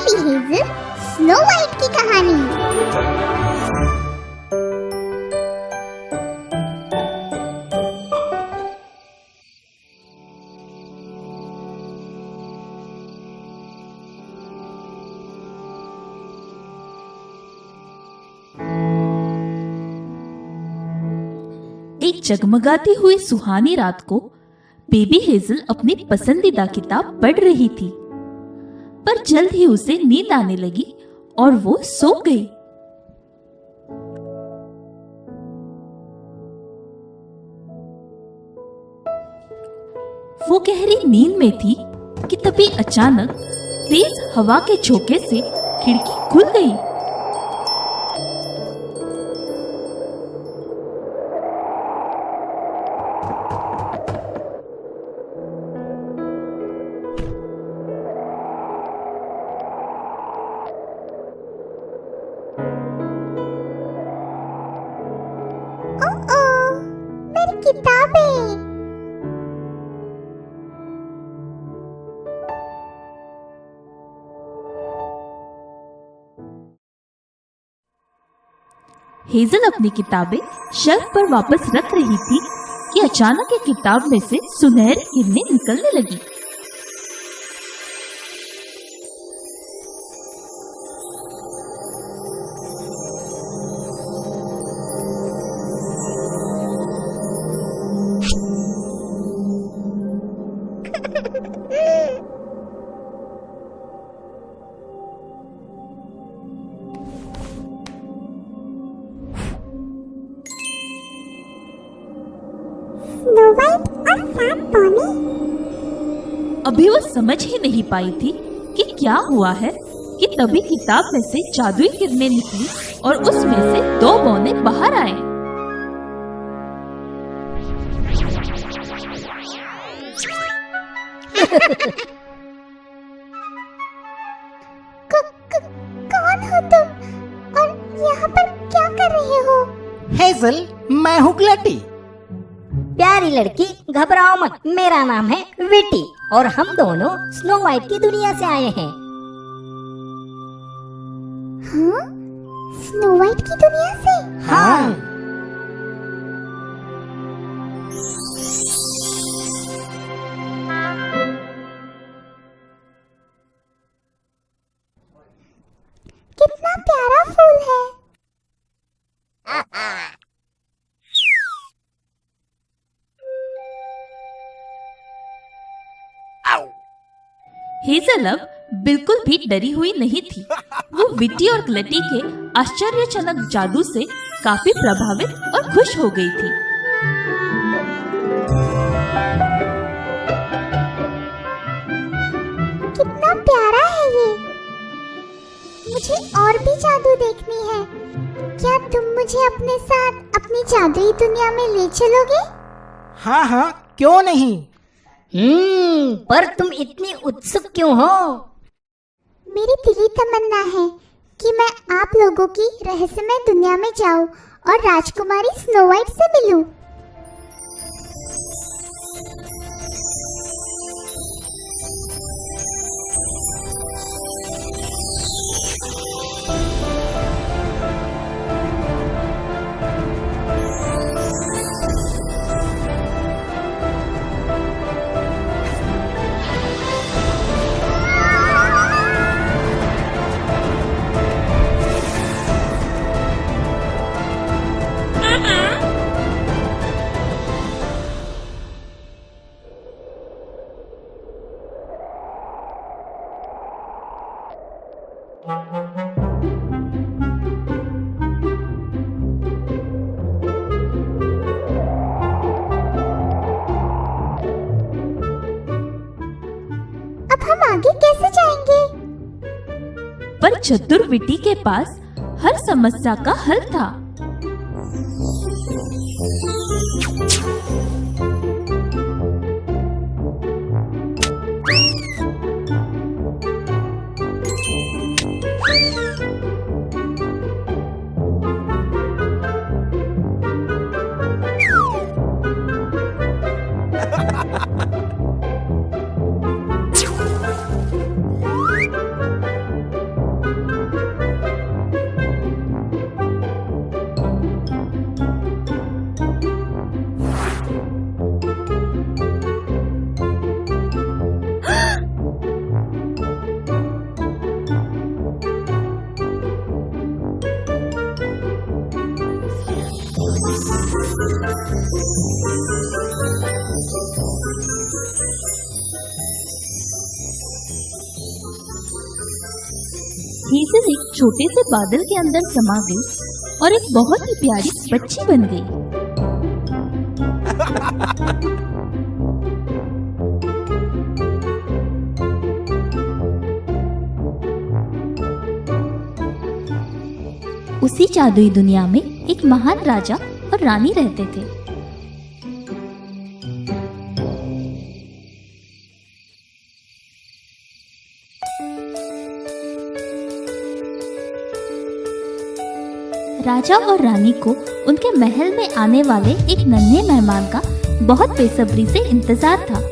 Baby Hazel snow white की कहानी। एक जगमगाती हुई सुहानी रात को बेबी हेज़ल अपनी पसंदीदा किताब पढ़ रही थी, पर जल्द ही उसे नींद आने लगी और वो सो गई। वो गहरी नींद में थी कि तभी अचानक तेज हवा के झोंके से खिड़की खुल गई। मेरी किताबें। हेज़ल अपनी किताबें शेल्फ पर वापस रख रही थी कि अचानक एक किताब में से सुनहरी किरणें निकलने लगी। स्नो वाइट और 7 पौने। अभी वो समझ ही नहीं पाई थी कि क्या हुआ है कि तभी किताब में से जादुई किरणें निकली और उसमें से 2 बौने बाहर आए। कौन हो तुम और यहाँ पर क्या कर रहे हो? हेज़ल, मैं हूँ ग्लैडी। प्यारी लड़की, घबराओ मत। मेरा नाम है विटी और हम दोनों स्नो वाइट की दुनिया से आए हैं। हाँ? स्नो वाइट की दुनिया से? हाँ। कितना प्यारा फूल है। हेज़ल अब बिल्कुल भी डरी हुई नहीं थी। वो विटी और ग्लैडी के आश्चर्यजनक जादू से काफी प्रभावित और खुश हो गई थी। कितना प्यारा है ये। मुझे और भी जादू देखनी है। क्या तुम मुझे अपने साथ अपनी जादुई दुनिया में ले चलोगे? हाँ हाँ, क्यों नहीं। पर तुम इतनी उत्सुक क्यों हो? मेरी दिली तमन्ना है कि मैं आप लोगों की रहस्यमय दुनिया में जाऊं और राजकुमारी स्नो वाइट से मिलूं। अब हम आगे कैसे जाएंगे? पर चतुर विटी के पास हर समस्या का हल था। हेज़ल एक छोटे से बादल के अंदर समा गई और एक बहुत ही प्यारी बच्ची बन गई। उसी जादुई दुनिया में एक महान राजा और रानी रहते थे। राजा और रानी को उनके महल में आने वाले एक नन्हे मेहमान का बहुत बेसब्री से इंतजार था।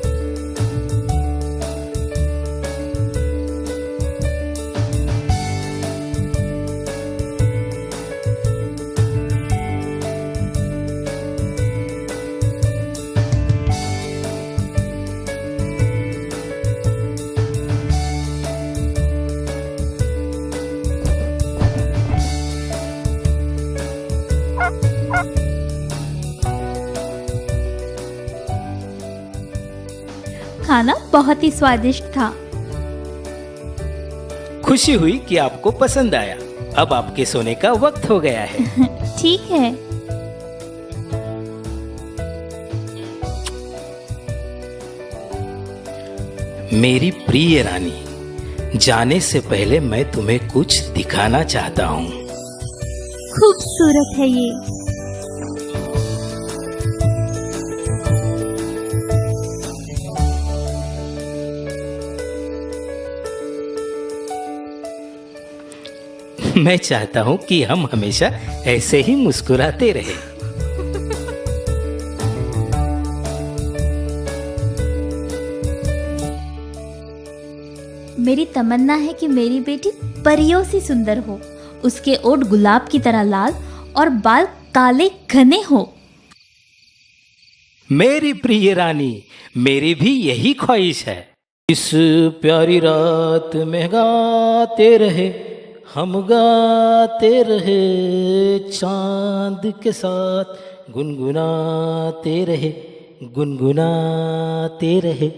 खाना बहुत ही स्वादिष्ट था। खुशी हुई कि आपको पसंद आया। अब आपके सोने का वक्त हो गया है। ठीक है। मेरी प्रिय रानी, जाने से पहले मैं तुम्हें कुछ दिखाना चाहता हूँ। खूबसूरत है ये। मैं चाहता हूँ कि हम हमेशा ऐसे ही मुस्कुराते रहें। मेरी तमन्ना है कि मेरी बेटी परियों सी सुंदर हो, उसके ओठ गुलाब की तरह लाल और बाल काले घने हो। मेरी प्रिय रानी, मेरी भी यही ख्वाहिश है। इस प्यारी रात में गाते रहे, हम गाते रहे, चांद के साथ गुनगुनाते रहे, गुनगुनाते रहे।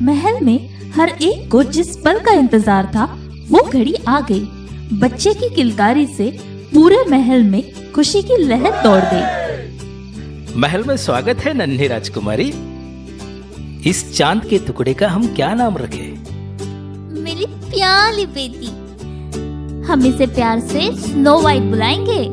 महल में हर एक को जिस पल का इंतजार था वो घड़ी आ गई। बच्चे की किलकारी से पूरे महल में खुशी की लहर दौड़ गई। महल में स्वागत है नन्ही राजकुमारी। इस चांद के टुकड़े का हम क्या नाम रखें? मेरी प्यारी बेटी, हम इसे प्यार से स्नो वाइट बुलाएंगे।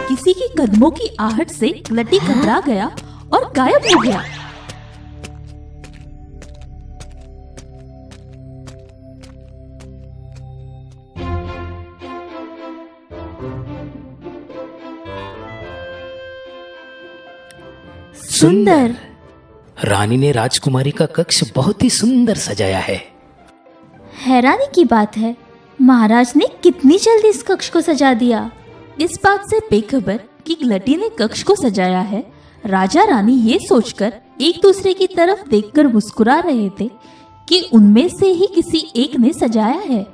किसी की कदमों की आहट से ग्लटी घबरा गया और गायब हो गया। सुंदर। रानी ने राजकुमारी का कक्ष बहुत ही सुंदर सजाया है। हैरानी की बात है, महाराज ने कितनी जल्दी इस कक्ष को सजा दिया। इस बात से बेखबर कि ग्लटी ने कक्ष को सजाया है, राजा रानी ये सोचकर एक दूसरे की तरफ देखकर मुस्कुरा रहे थे कि उनमें से ही किसी एक ने सजाया है।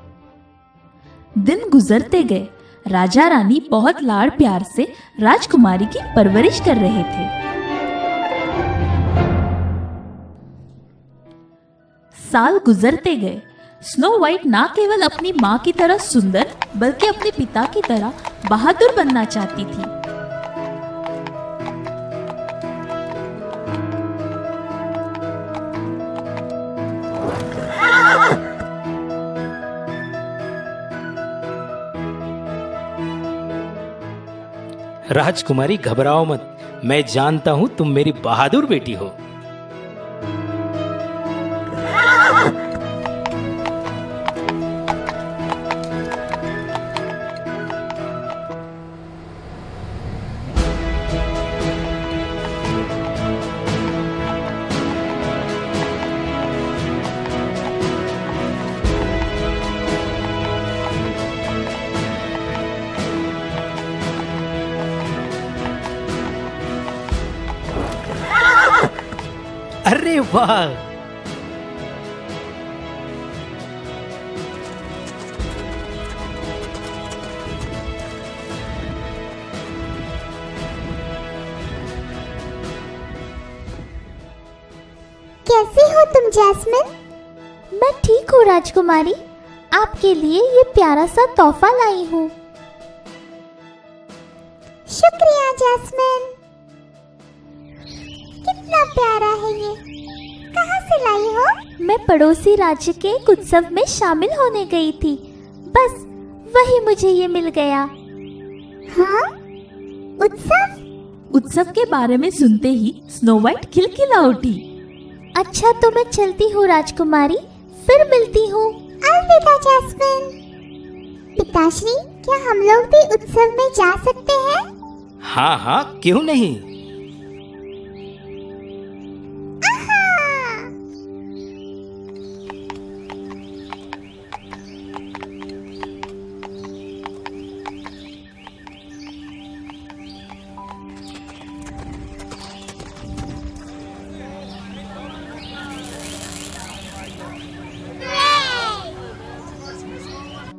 दिन गुजरते गए। राजा रानी बहुत लाड़ प्यार से राजकुमारी की परवरिश कर रहे थे। साल गुजरते गए। स्नो वाइट ना केवल अपनी माँ की तरह सुंदर बल्कि अपने पिता की तरह बहादुर बनना चाहती थी। राजकुमारी घबराओ मत, मैं जानता हूं तुम मेरी बहादुर बेटी हो। अरे वाह, कैसी हो तुम जैस्मिन? मैं ठीक हूँ राजकुमारी, आपके लिए ये प्यारा सा तोहफा लाई हूँ। शुक्रिया जैस्मिन, कितना प्यारा है ये। कहाँ से लाई हो? मैं पड़ोसी राज्य के एक उत्सव में शामिल होने गई थी, बस वही मुझे ये मिल गया। हाँ? उत्सव? उत्सव के बारे में सुनते ही स्नो वाइट खिलखिला उठी। अच्छा तो मैं चलती हूँ राजकुमारी, फिर मिलती हूँ। अलविदा जैस्मिन। पिताश्री, क्या हम लोग भी उत्सव में जा सकते हैं? हाँ हाँ, क्यों नहीं।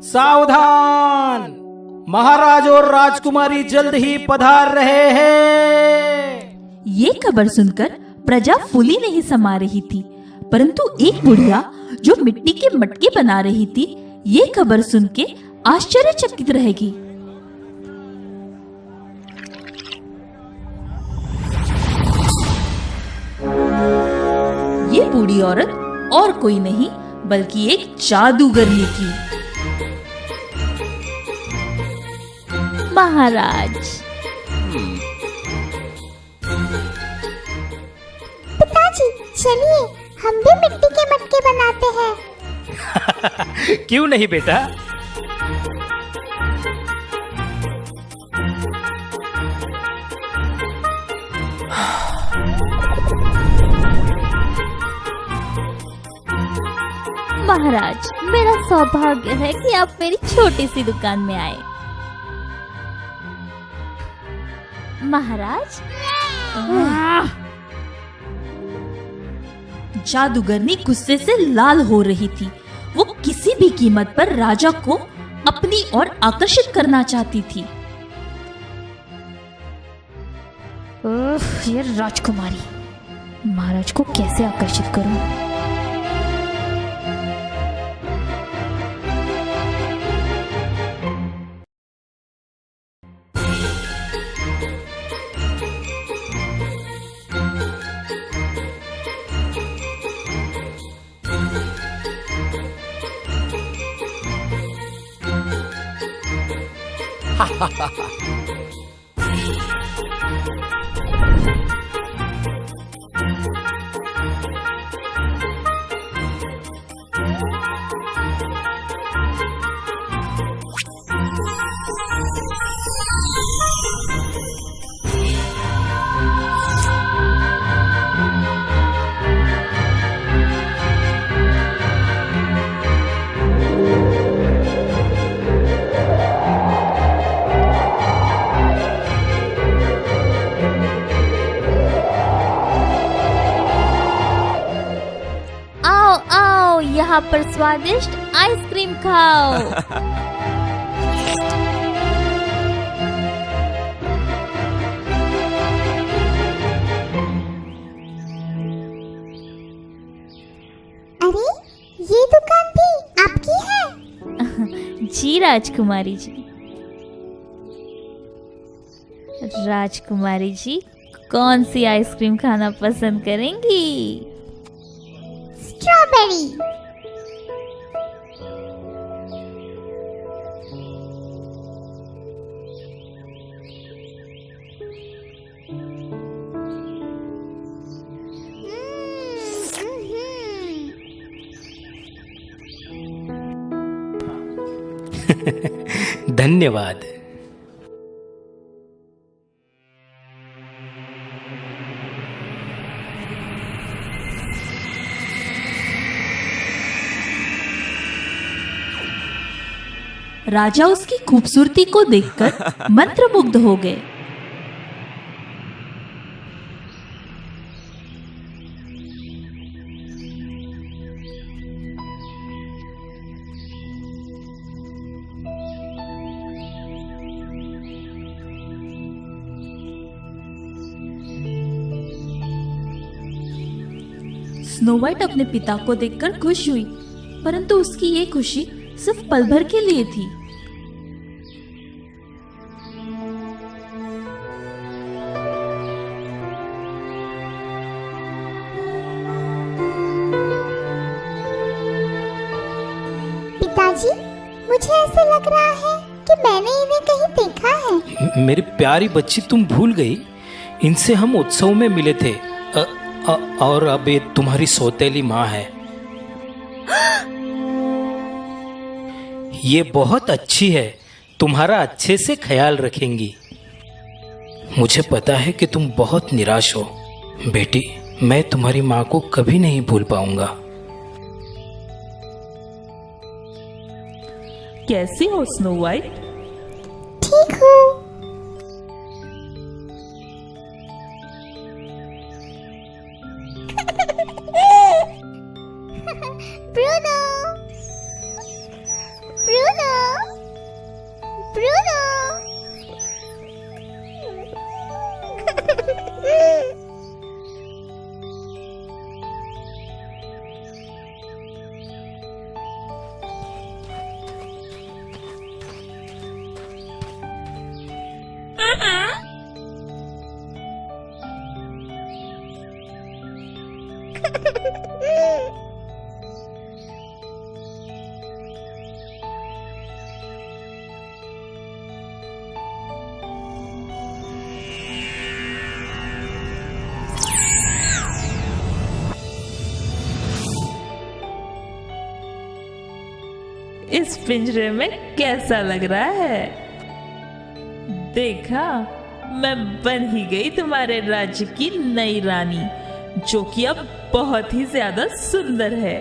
सावधान, महाराज और राजकुमारी जल्द ही पधार रहे हैं। ये खबर सुनकर प्रजा फूली नहीं समा रही थी, परंतु एक बुढ़िया जो मिट्टी के मटके बना रही थी, ये खबर सुन के आश्चर्यचकित रहेगी। ये बूढ़ी औरत और कोई नहीं बल्कि एक जादूगरनी थी। महाराज, पिताजी चलिए हम भी मिट्टी के मटके बनाते हैं। क्यों नहीं बेटा। महाराज, मेरा सौभाग्य है कि आप मेरी छोटी सी दुकान में आए। महाराज, जादूगरनी गुस्से से लाल हो रही थी। वो किसी भी कीमत पर राजा को अपनी ओर आकर्षित करना चाहती थी। ये राजकुमारी, महाराज को कैसे आकर्षित करूं? यहाँ पर स्वादिष्ट आइसक्रीम खाओ। अरे ये दुकान भी आपकी है? जी राजकुमारी जी। राजकुमारी जी कौन सी आइसक्रीम खाना पसंद करेंगी? स्ट्रॉबेरी। धन्यवाद। राजा उसकी खूबसूरती को देखकर मंत्रमुग्ध हो गए। स्नो वाइट अपने पिता को देखकर खुश हुई, परंतु उसकी ये खुशी सिर्फ पल भर के लिए थी। पिताजी, मुझे ऐसा लग रहा है कि मैंने इन्हें कहीं देखा है। मेरी प्यारी बच्ची, तुम भूल गई, इनसे हम उत्सव में मिले थे। और अब ये तुम्हारी सौतेली माँ है। ये बहुत अच्छी है, तुम्हारा अच्छे से ख्याल रखेंगी। मुझे पता है कि तुम बहुत निराश हो बेटी, मैं तुम्हारी माँ को कभी नहीं भूल पाऊंगा। कैसी हो स्नो वाइट? ठीक हूँ। Bruno, Bruno, Bruno. इस पिंजरे में कैसा लग रहा है? देखा, मैं बन ही गई तुम्हारे राज्य की नई रानी, जो कि अब बहुत ही ज्यादा सुंदर है।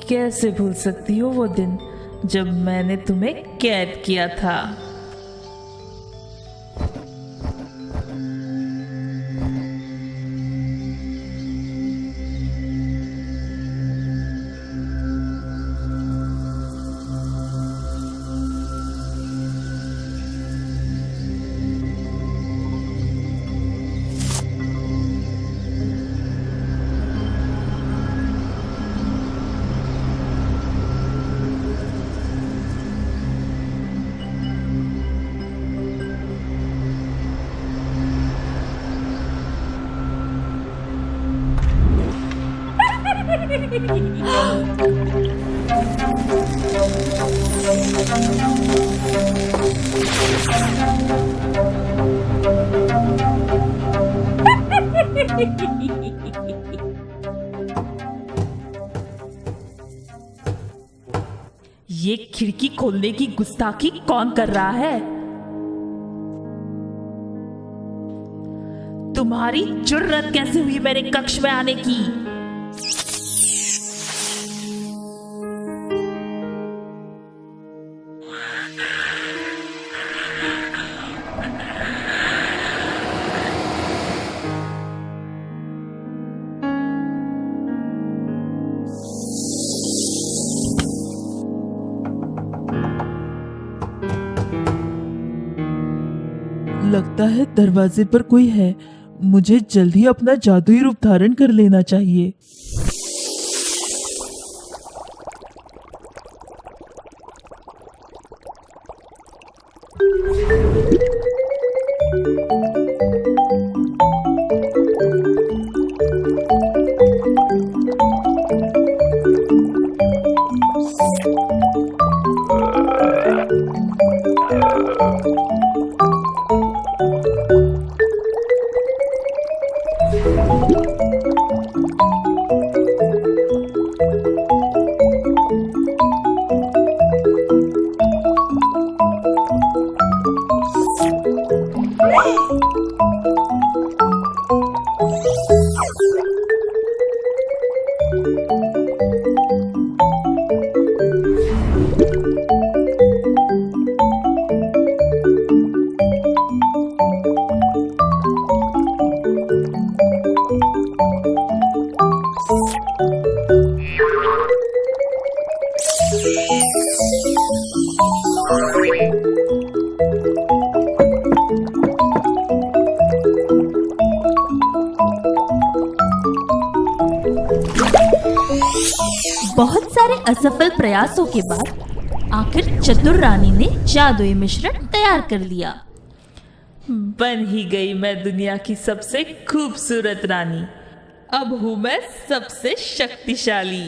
कैसे भूल सकती हो वो दिन जब मैंने तुम्हें कैद किया था? ये खिड़की खोलने की गुस्ताखी कौन कर रहा है? तुम्हारी जुर्रत कैसे हुई मेरे कक्ष में आने की? लगता है दरवाजे पर कोई है। मुझे जल्दी अपना जादुई रूप धारण कर लेना चाहिए। बहुत सारे असफल प्रयासों के बाद आखिर चतुर रानी ने जादुई मिश्रण तैयार कर लिया। बन ही गई मैं दुनिया की सबसे खूबसूरत रानी। अब हूं मैं सबसे शक्तिशाली।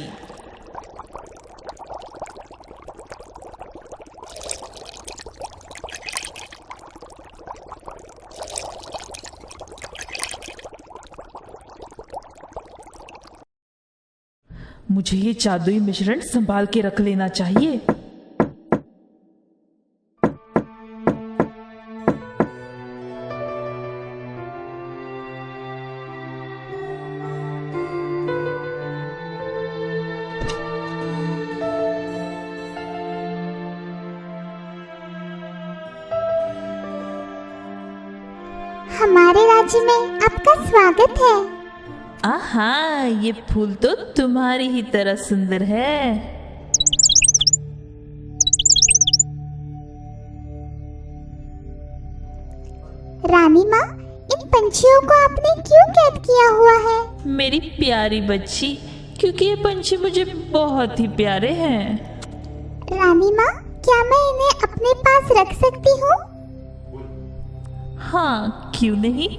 मुझे ये जादुई मिश्रण संभाल के रख लेना चाहिए। हमारे राज्य में आपका स्वागत है। आहा, ये फूल तो तुम्हारी ही तरह सुंदर है। रानी माँ, इन पंछियों को आपने क्यों कैद किया हुआ है? मेरी प्यारी बच्ची, क्योंकि ये पंछी मुझे बहुत ही प्यारे हैं। रानी माँ, क्या मैं इन्हें अपने पास रख सकती हूँ? हाँ, क्यों नहीं।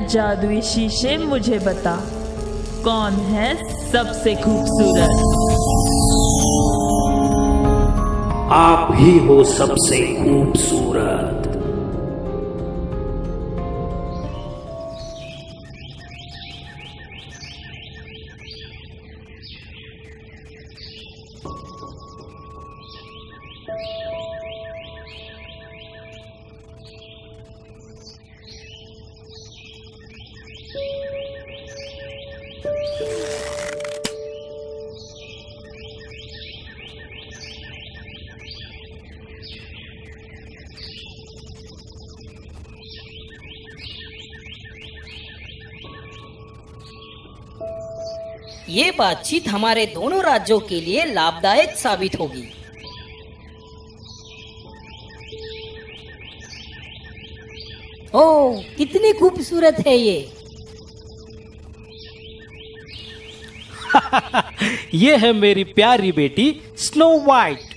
जादुई शीशे, मुझे बता, कौन है सबसे खूबसूरत? आप ही हो सबसे खूबसूरत। ये बातचीत हमारे दोनों राज्यों के लिए लाभदायक साबित होगी। ओह, कितनी खूबसूरत है ये। ये है मेरी प्यारी बेटी स्नो वाइट।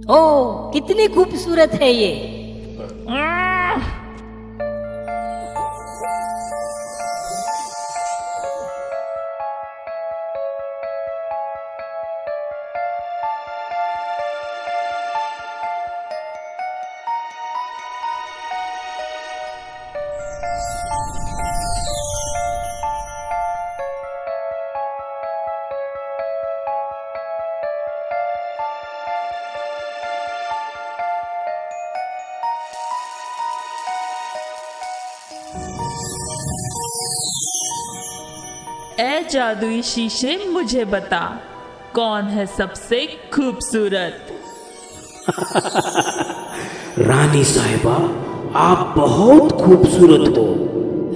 ओह, कितनी खूबसूरत है ये। ए जादुई शीशे, मुझे बता कौन है सबसे खूबसूरत। रानी साहिबा, आप बहुत खूबसूरत हो,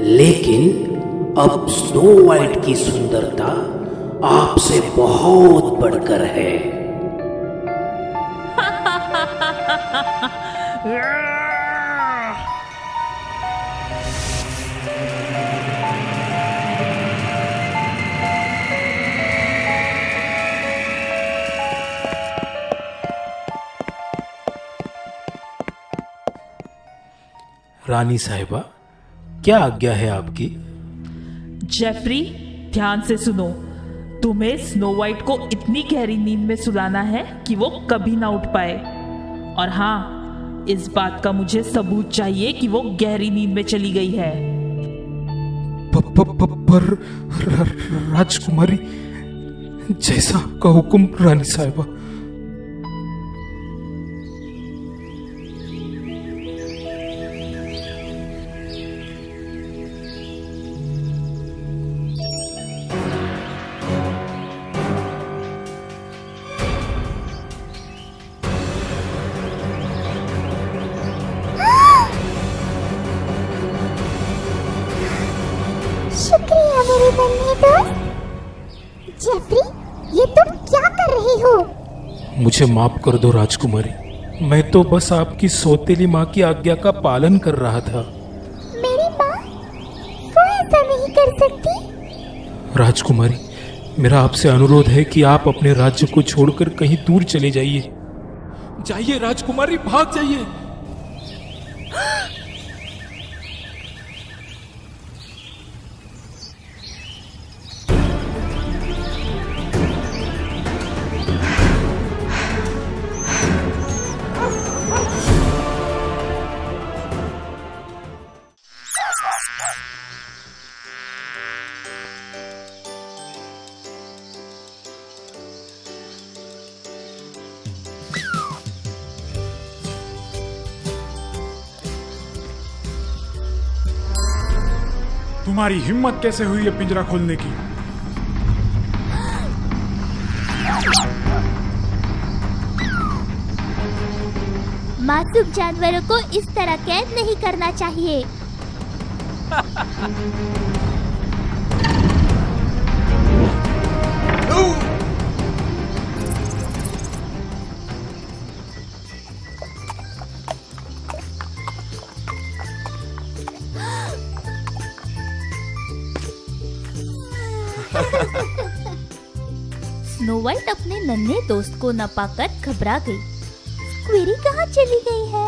लेकिन अब स्नो वाइट की सुंदरता आपसे बहुत बढ़कर है। रानी साहिबा, क्या आज्ञा है आपकी? जेफरी, ध्यान से सुनो। तुम्हें स्नो वाइट को इतनी गहरी नींद में सुलाना है कि वो कभी ना उठ पाए। और हाँ, इस बात का मुझे सबूत चाहिए कि वो गहरी नींद में चली गई है। पर राजकुमारी, जैसा आपका हुक्म रानी साहिबा। शुक्रिया मेरे नन्हे दोस्त। जेफरी, ये तुम क्या कर रही हो? मुझे माफ कर दो राजकुमारी, मैं तो बस आपकी सौतेली माँ की आज्ञा का पालन कर रहा था। मेरी माँ? वो ऐसा नहीं कर सकती। राजकुमारी, मेरा आपसे अनुरोध है कि आप अपने राज्य को छोड़कर कहीं दूर चले जाइए। जाइए राजकुमारी, भाग जाइए। तुम्हारी हिम्मत कैसे हुई है पिंजरा खोलने की? मासूम जानवरों को इस तरह कैद नहीं करना चाहिए। स्नो वाइट अपने नन्हे दोस्त को न पाकर घबरा गई। स्क्वेरी कहाँ चली गई है?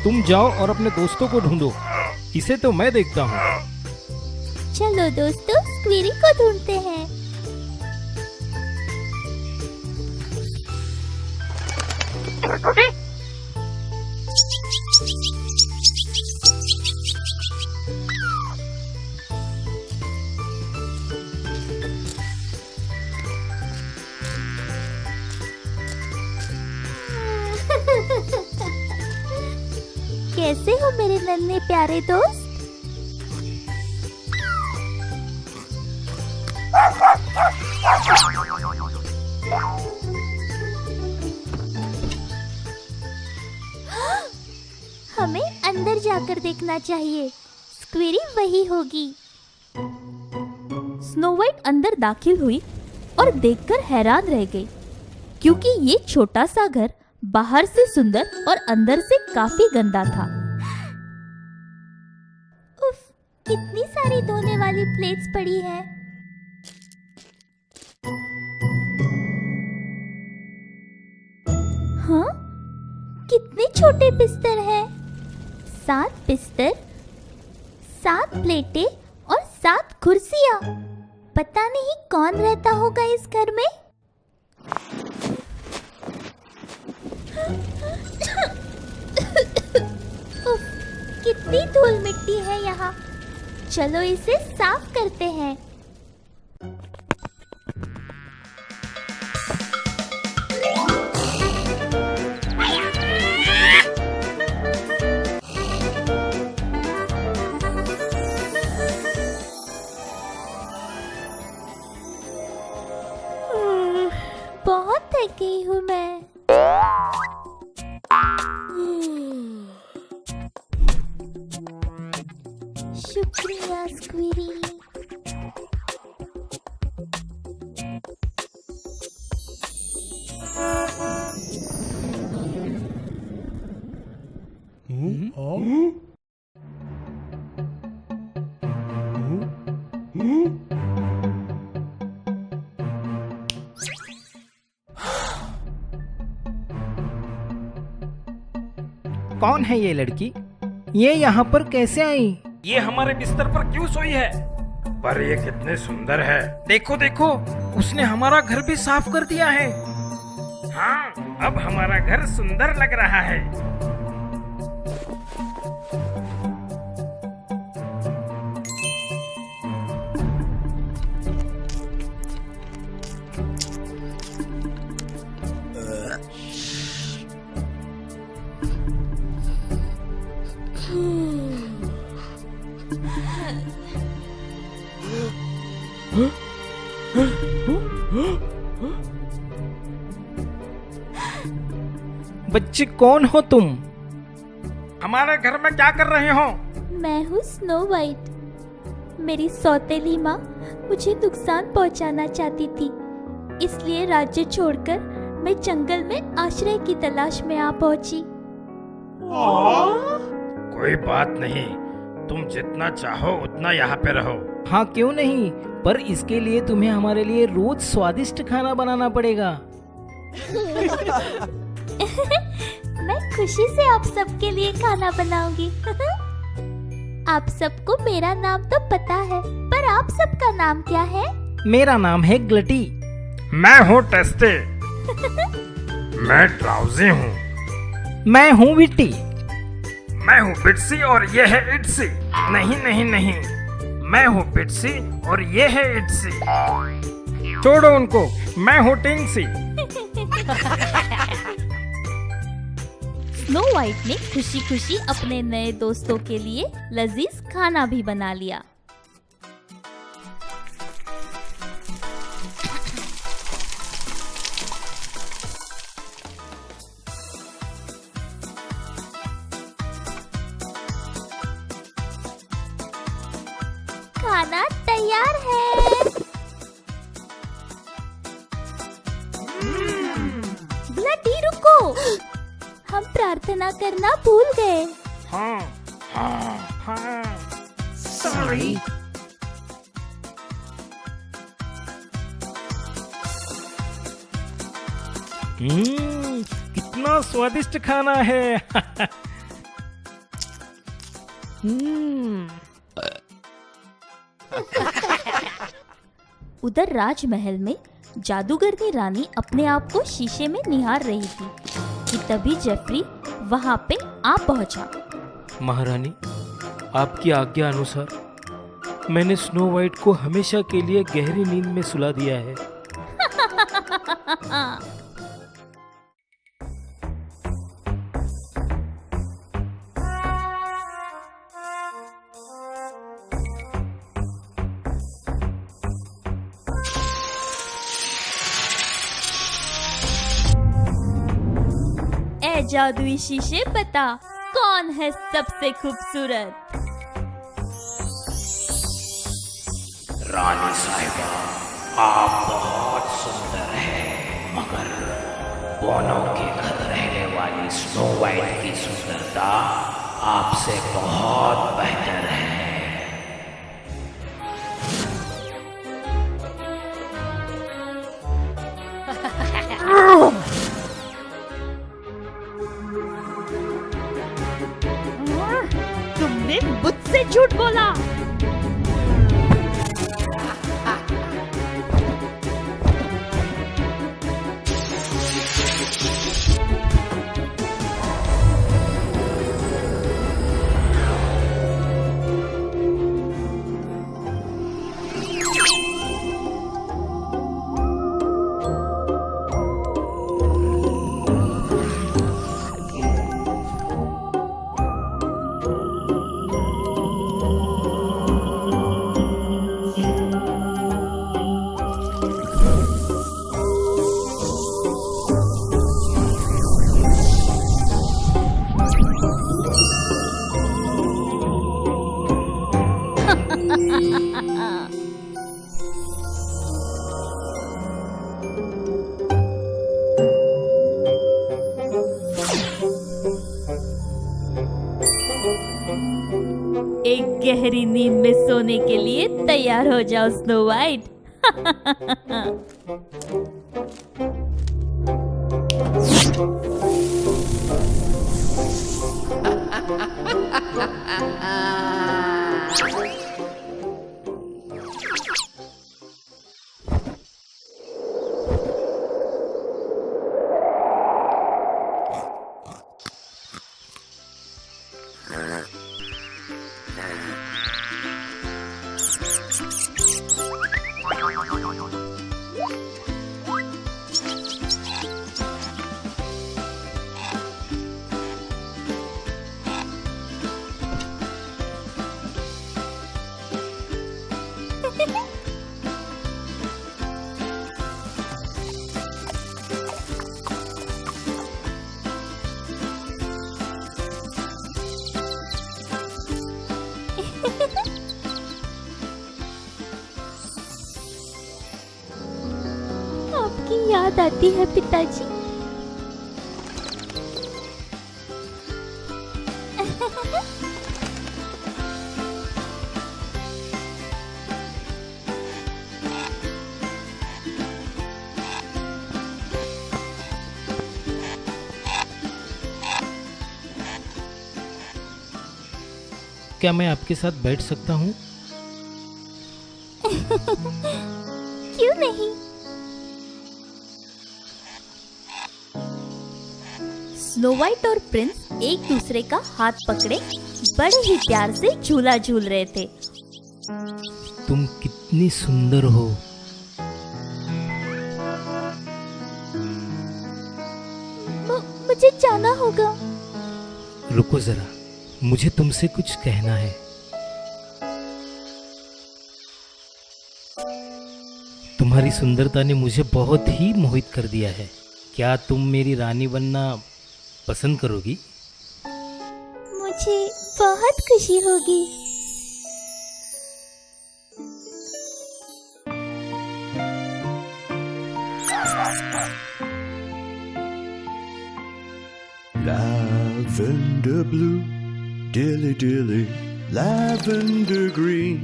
तुम जाओ और अपने दोस्तों को ढूंढो, इसे तो मैं देखता हूँ। चलो दोस्तों, स्क्वेरी को ढूंढते हैं। कैसे हो मेरे नन्हे प्यारे दोस्त? हमें अंदर जाकर देखना चाहिए, स्क्वेरी वही होगी। स्नो वाइट अंदर दाखिल हुई और देखकर हैरान रह गई, क्योंकि ये छोटा सा घर बाहर से सुंदर और अंदर से काफी गंदा था। उफ, कितनी सारी धोने वाली प्लेट्स पड़ी हैं। हाँ, कितने छोटे बिस्तर हैं। 7 बिस्तर, 7 प्लेटें और 7 कुर्सियां। पता नहीं कौन रहता होगा इस घर में। उफ, कितनी धूल मिट्टी है यहाँ। चलो इसे साफ करते हैं। शुक्रिया स्क्वीरी। कौन है ये लड़की? ये यहाँ पर कैसे आई? ये हमारे बिस्तर पर क्यों सोई है? पर ये कितने सुंदर है। देखो देखो, उसने हमारा घर भी साफ कर दिया है। हाँ, अब हमारा घर सुंदर लग रहा है। बच्चे कौन हो तुम? हमारे घर में क्या कर रहे हो? मैं हूँ स्नो वाइट। मेरी सौतेली माँ मुझे नुकसान पहुँचाना चाहती थी, इसलिए राज्य छोड़कर मैं जंगल में आश्रय की तलाश में आ पहुँची। कोई बात नहीं, तुम जितना चाहो उतना यहाँ पे रहो। हाँ क्यों नहीं, पर इसके लिए तुम्हें हमारे लिए रोज स्वादिष्ट खाना बनाना पड़ेगा। मैं खुशी से आप सबके लिए खाना बनाऊंगी। आप सबको मेरा नाम तो पता है, पर आप सबका नाम क्या है? मेरा नाम है ग्लटी। मैं हूँ टेस्टी। मैं ड्राउजी हूँ। मैं हूँ विट्टी। मैं हूँ बिट्सी और ये है इट्सी। नहीं नहीं नहीं, मैं हूँ बिट्सी और ये है इट्सी। छोड़ो उनको, मैं हूँ टिंगसी। स्नो वाइट ने खुशी खुशी अपने नए दोस्तों के लिए लजीज खाना भी बना लिया। खाना तैयार है। ब्लडी रुको, हम प्रार्थना करना भूल गए। हाँ हाँ हाँ, सॉरी। कितना स्वादिष्ट खाना है। उधर राजमहल में जादूगरनी रानी अपने आप को शीशे में निहार रही थी कि तभी जेफरी वहां पे आ पहुंचा। महारानी, आपकी आज्ञा अनुसार मैंने स्नो वाइट को हमेशा के लिए गहरी नींद में सुला दिया है। ए जादुई शीशे, बता कौन है सबसे खूबसूरत? रानी साहिबा, आप बहुत सुंदर हैं, मगर बोनो के घर रहने वाली स्नो वाइट की सुंदरता आपसे बहुत बेहतर है। तुमने मुझसे झूठ बोला। एक गहरी नींद में सोने के लिए तैयार हो जाओ स्नो वाइट। आपकी याद आती है पिताजी। क्या मैं आपके साथ बैठ सकता हूँ? क्यों नहीं? स्नो वाइट और प्रिंस एक दूसरे का हाथ पकड़े बड़े ही प्यार से झूला झूल रहे थे। तुम कितनी सुंदर हो। मुझे जाना होगा। रुको जरा, मुझे तुमसे कुछ कहना है। तुम्हारी सुंदरता ने मुझे बहुत ही मोहित कर दिया है। क्या तुम मेरी रानी बनना पसंद करोगी? मुझे बहुत खुशी होगी। Lavender blue, dilly dilly, lavender green.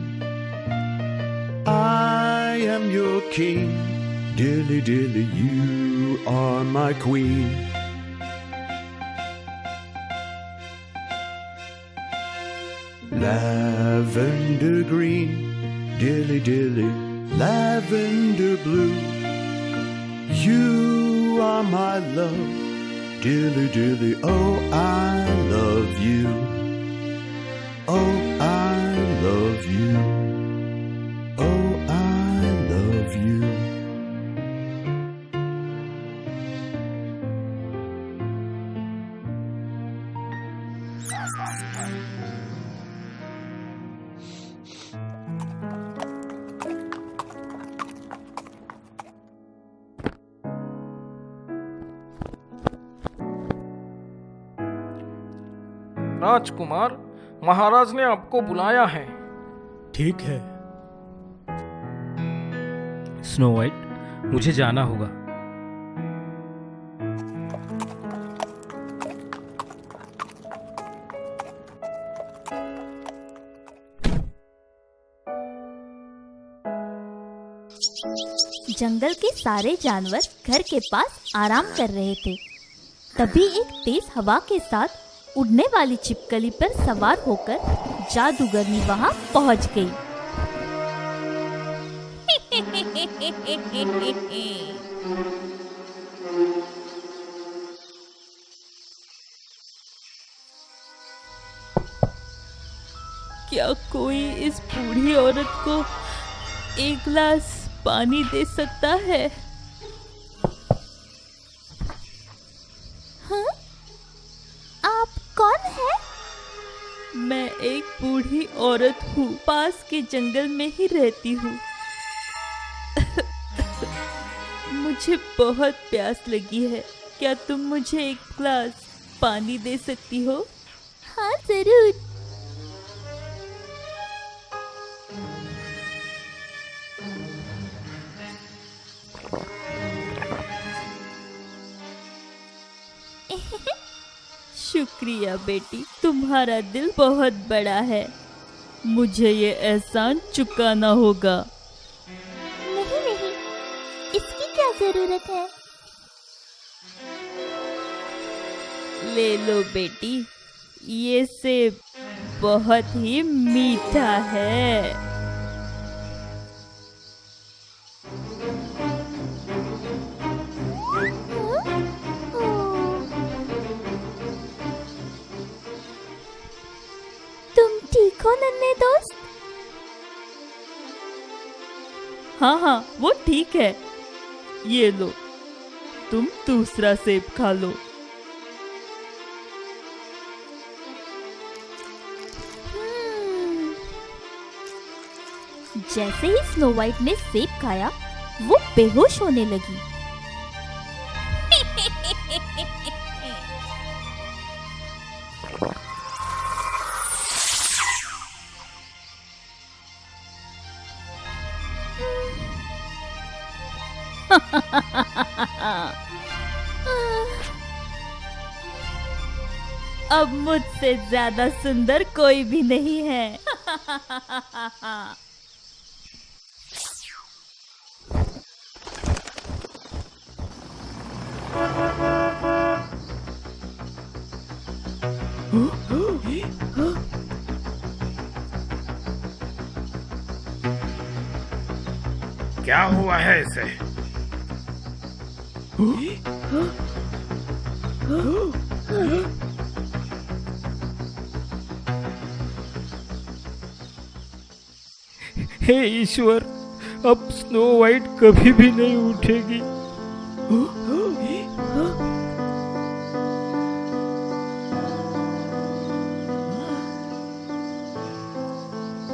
I am your king, dilly dilly, you are my queen. Lavender green, dilly dilly, lavender blue. You are my love, dilly dilly, oh I love you. Oh I love you. Oh I love you. राजकुमार, महाराज ने आपको बुलाया है। ठीक है। Snow white, मुझे जाना होगा। जंगल के सारे जानवर घर के पास आराम कर रहे थे। तभी एक तेज हवा के साथ उड़ने वाली छिपकली पर सवार होकर जादूगरनी वहां पहुंच गई। क्या कोई इस बूढ़ी औरत को एक गिलास पानी दे सकता है? हाँ? आप कौन है? मैं एक बूढ़ी औरत हूँ, पास के जंगल में ही रहती हूँ। मुझे बहुत प्यास लगी है, क्या तुम मुझे एक गिलास पानी दे सकती हो? हाँ जरूर। शुक्रिया बेटी, तुम्हारा दिल बहुत बड़ा है। मुझे ये एहसान चुकाना होगा। नहीं नहीं, इसकी क्या जरूरत है? ले लो बेटी, ये सेब बहुत ही मीठा है। तुम ठीक हो नन्हे दोस्त? हाँ हाँ, वो ठीक है। ये लो, तुम दूसरा सेब खा लो। जैसे ही स्नो वाइट ने सेब खाया, वो बेहोश होने लगी। अब मुझसे ज्यादा सुंदर कोई भी नहीं है। क्या हुआ है इसे? हे ईश्वर, अब स्नो वाइट कभी भी नहीं उठेगी।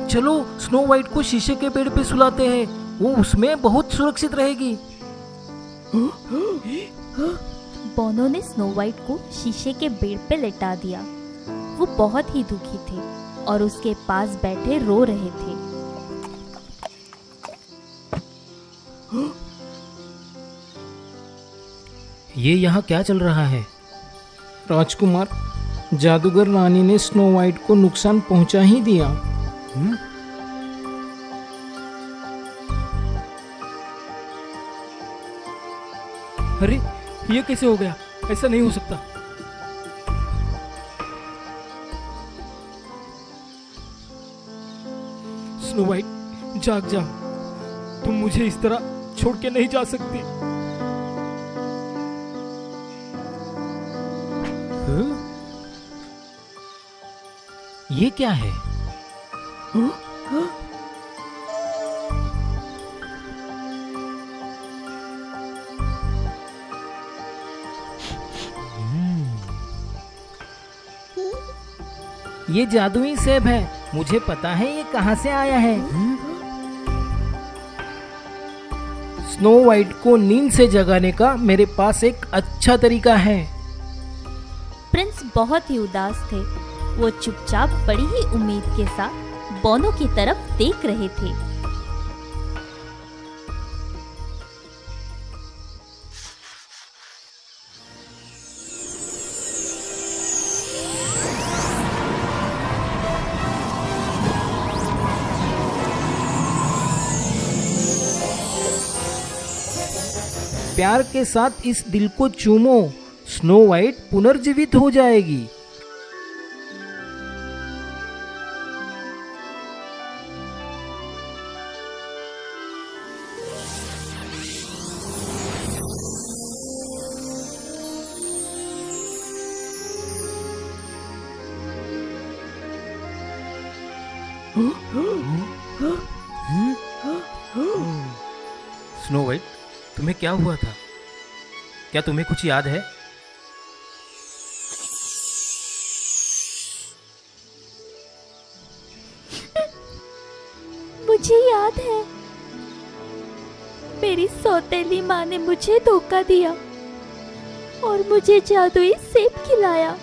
चलो स्नो वाइट को शीशे के पेड़ पे सुलाते हैं, वो उसमें बहुत सुरक्षित रहेगी। बोनो ने स्नो वाइट को शीशे के बेड पे लेटा दिया। वो बहुत ही दुखी थे और उसके पास बैठे रो रहे थे। ये यहाँ क्या चल रहा है? राजकुमार, जादूगर रानी ने स्नो वाइट को नुकसान पहुंचा ही दिया। अरे ये कैसे हो गया? ऐसा नहीं हो सकता। स्नो वाइट, जाग जा, तुम मुझे इस तरह छोड़ के नहीं जा सकती। ये क्या है? ये जादुई सेब है, मुझे पता है ये कहाँ से आया है। स्नो वाइट को नींद से जगाने का मेरे पास एक अच्छा तरीका है। प्रिंस बहुत ही उदास थे। वो चुपचाप बड़ी ही उम्मीद के साथ बोनो की तरफ देख रहे थे। प्यार के साथ इस दिल को चूमो, स्नो वाइट पुनर्जीवित हो जाएगी। स्नो वाइट, तुम्हें क्या हुआ था? क्या तुम्हें कुछ याद है? मुझे याद है, मेरी सौतेली माँ ने मुझे धोखा दिया और मुझे जादुई सेब खिलाया।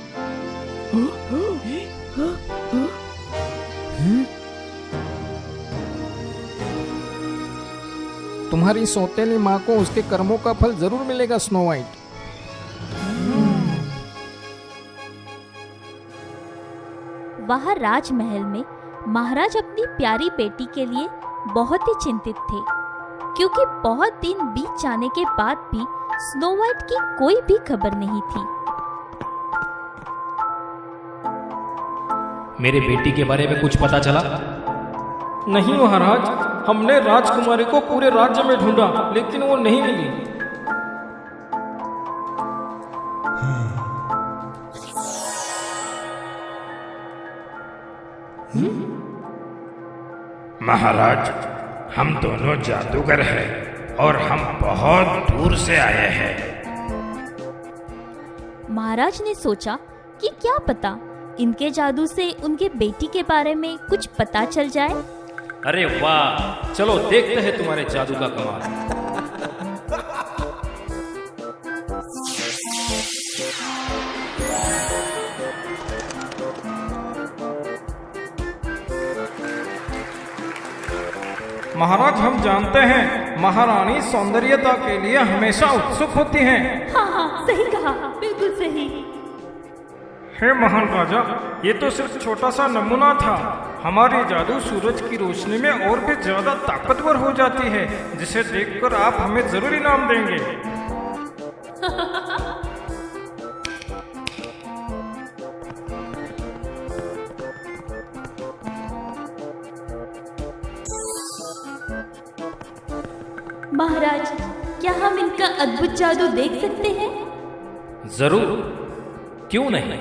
तुम्हारी सौतेली माँ को उसके कर्मों का फल जरूर मिलेगा स्नो वाइट। वहाँ राजमहल में महाराज अपनी प्यारी बेटी के लिए बहुत ही चिंतित थे, क्योंकि बहुत दिन बीत जाने के बाद भी स्नो वाइट की कोई भी खबर नहीं थी। मेरे बेटी के बारे में कुछ पता चला? नहीं महाराज, हमने राजकुमारी को पूरे राज्य में ढूंढा, लेकिन वो नहीं मिली। महाराज, हम दोनों जादूगर हैं और हम बहुत दूर से आए हैं। महाराज ने सोचा कि क्या पता इनके जादू से उनके बेटी के बारे में कुछ पता चल जाए। अरे वाह, चलो देखते हैं तुम्हारे जादू का कमाल। महाराज, हम जानते हैं महारानी सौंदर्यता के लिए हमेशा उत्सुक होती हैं। हाँ, सही कहा, बिल्कुल सही। हे महान राजा, ये तो सिर्फ छोटा सा नमूना था। हमारी जादू सूरज की रोशनी में और भी ज्यादा ताकतवर हो जाती है, जिसे देखकर आप हमें जरूर इनाम देंगे। महाराज, क्या हम इनका अद्भुत जादू देख सकते हैं? जरूर, क्यों नहीं।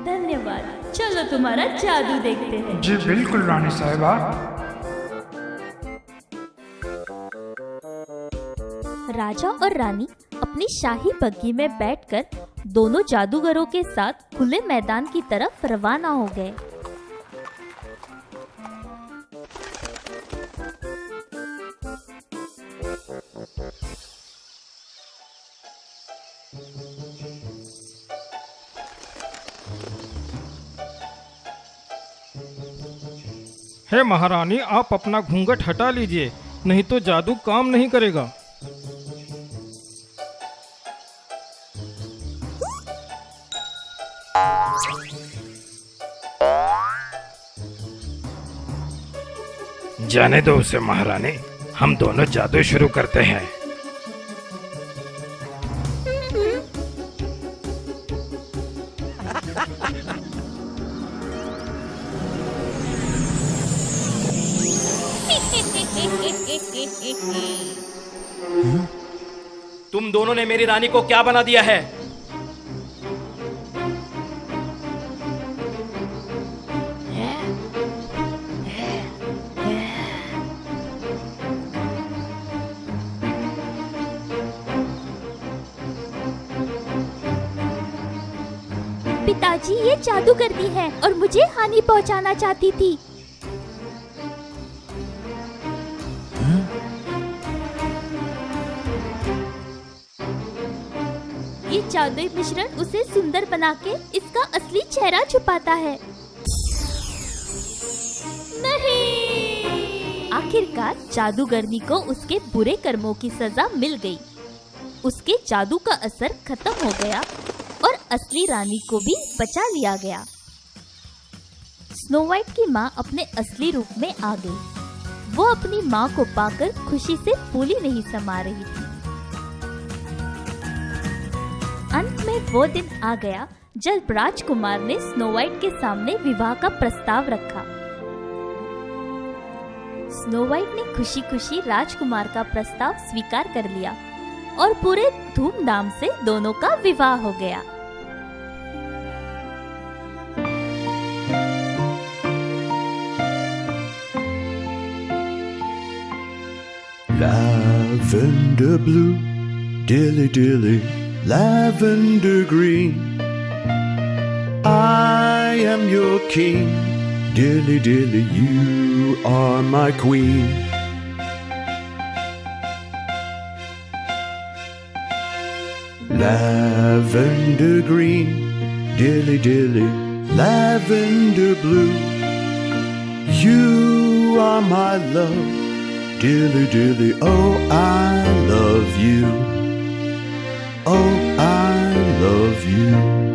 धन्यवाद, चलो तुम्हारा जादू देखते हैं। जी बिल्कुल रानी साहिबा। राजा और रानी अपनी शाही बग्घी में बैठकर दोनों जादूगरों के साथ खुले मैदान की तरफ रवाना हो गए। हे महारानी, आप अपना घूंघट हटा लीजिए, नहीं तो जादू काम नहीं करेगा। जाने दो उसे महारानी, हम दोनों जादू शुरू करते हैं। तुम दोनों ने मेरी रानी को क्या बना दिया है? पिताजी, ये जादू करती है और मुझे हानि पहुंचाना चाहती थी। ये जादुई मिश्रण उसे सुंदर बना के इसका असली चेहरा छुपाता है। नहीं! आखिरकार जादूगरनी को उसके बुरे कर्मों की सजा मिल गई। उसके जादू का असर खत्म हो गया और असली रानी को भी बचा लिया गया। स्नो वाइट की माँ अपने असली रूप में आ गई। वो अपनी माँ को पाकर खुशी से फूली नहीं समा रही थी। अंत में वो दिन आ गया जब राजकुमार ने स्नो वाइट के सामने विवाह का प्रस्ताव रखा। स्नो वाइट ने खुशी खुशी राजकुमार का प्रस्ताव स्वीकार कर लिया और पूरे धूमधाम से दोनों का विवाह हो गया। Lavender blue, dilly dilly, lavender green. I am your king, dilly dilly, you are my queen. Lavender green, dilly dilly, lavender blue. You are my love, dilly dilly, oh I love you, oh I love you.